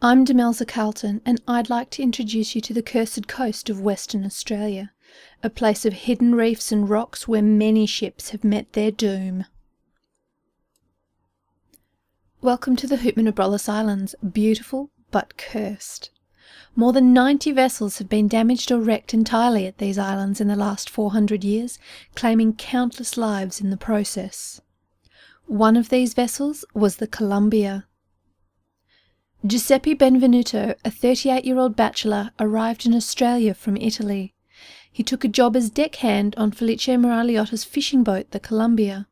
I'm Demelza Carlton, and I'd like to introduce you to the cursed coast of Western Australia, a place of hidden reefs and rocks where many ships have met their doom. Welcome to the Hootman Islands, beautiful but cursed. More than 90 vessels have been damaged or wrecked entirely at these islands in the last 400 years, claiming countless lives in the process. One of these vessels was the Columbia. Giuseppe Benvenuto, a 38-year-old bachelor, arrived in Australia from Italy. He took a job as deckhand on Felice Maraliotta's fishing boat, the Columbia.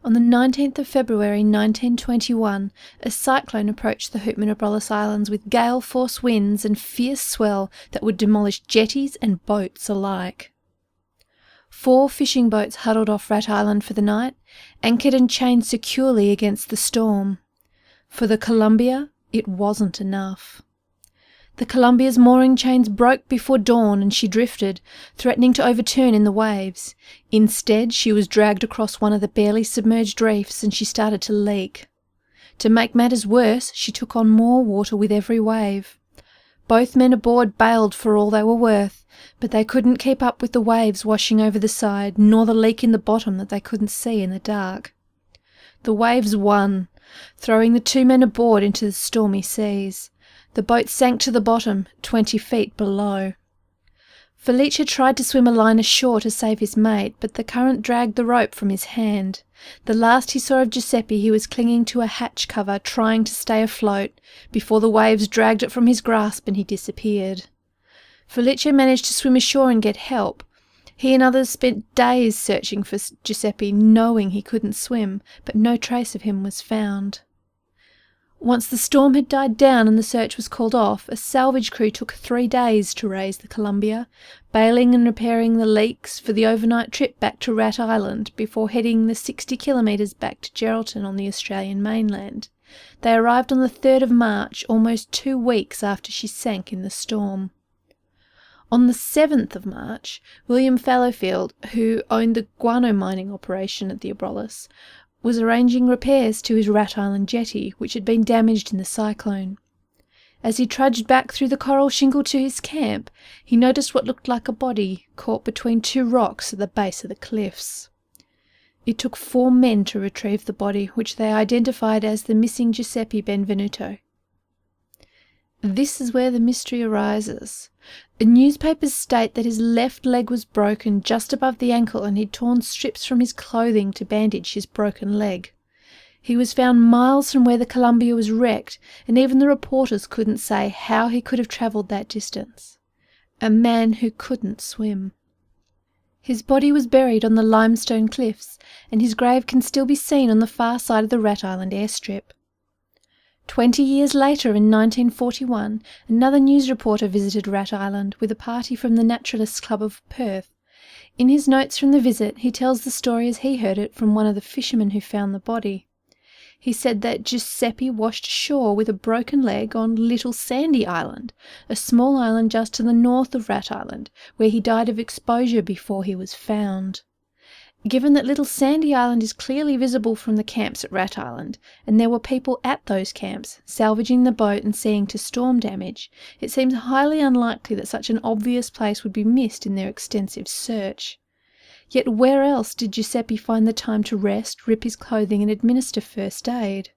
On the 19th of February 1921, a cyclone approached the Hootman Islands with gale-force winds and fierce swell that would demolish jetties and boats alike. 4 fishing boats huddled off Rat Island for the night, anchored and chained securely against the storm. For the Columbia, it wasn't enough. The Columbia's mooring chains broke before dawn and she drifted, threatening to overturn in the waves. Instead, she was dragged across one of the barely submerged reefs and she started to leak. To make matters worse, she took on more water with every wave. Both men aboard bailed for all they were worth, but they couldn't keep up with the waves washing over the side, nor the leak in the bottom that they couldn't see in the dark. The waves won, throwing the 2 men aboard into the stormy seas. The boat sank to the bottom, 20 feet below. Felice tried to swim a line ashore to save his mate, but the current dragged the rope from his hand. The last he saw of Giuseppe, he was clinging to a hatch cover, trying to stay afloat, before the waves dragged it from his grasp and he disappeared. Felice managed to swim ashore and get help. He and others spent days searching for Giuseppe, knowing he couldn't swim, but no trace of him was found. Once the storm had died down and the search was called off, a salvage crew took 3 days to raise the Columbia, bailing and repairing the leaks for the overnight trip back to Rat Island before heading the 60 kilometres back to Geraldton on the Australian mainland. They arrived on the 3rd of March, almost 2 weeks after she sank in the storm. On the 7th of March, William Fallowfield, who owned the guano mining operation at the Abrolhos, was arranging repairs to his Rat Island jetty, which had been damaged in the cyclone. As he trudged back through the coral shingle to his camp, he noticed what looked like a body caught between 2 rocks at the base of the cliffs. It took 4 men to retrieve the body, which they identified as the missing Giuseppe Benvenuto. This is where the mystery arises. Newspapers state that his left leg was broken just above the ankle and he'd torn strips from his clothing to bandage his broken leg. He was found miles from where the Columbia was wrecked, and even the reporters couldn't say how he could have travelled that distance. A man who couldn't swim. His body was buried on the limestone cliffs, and his grave can still be seen on the far side of the Rat Island airstrip. 20 years later, in 1941, another news reporter visited Rat Island with a party from the Naturalists Club of Perth. In his notes from the visit, he tells the story as he heard it from one of the fishermen who found the body. He said that Giuseppe washed ashore with a broken leg on Little Sandy Island, a small island just to the north of Rat Island, where he died of exposure before he was found. Given that Little Sandy Island is clearly visible from the camps at Rat Island, and there were people at those camps, salvaging the boat and seeing to storm damage, it seems highly unlikely that such an obvious place would be missed in their extensive search. Yet where else did Giuseppe find the time to rest, rip his clothing and administer first aid?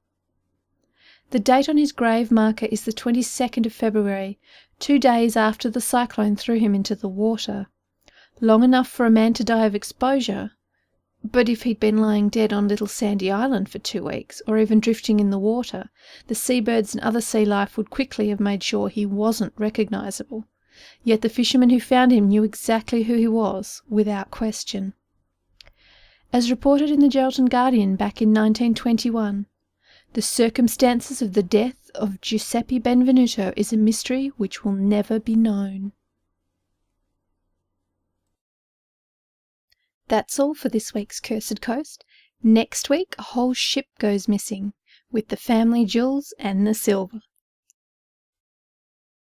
The date on his grave marker is the 22nd of February, 2 days after the cyclone threw him into the water. Long enough for a man to die of exposure. But if he'd been lying dead on Little Sandy Island for 2 weeks, or even drifting in the water, the seabirds and other sea life would quickly have made sure he wasn't recognisable. Yet the fishermen who found him knew exactly who he was, without question. As reported in the Geraldton Guardian back in 1921, the circumstances of the death of Giuseppe Benvenuto is a mystery which will never be known. That's all for this week's Cursed Coast. Next week, a whole ship goes missing, with the family jewels and the silver.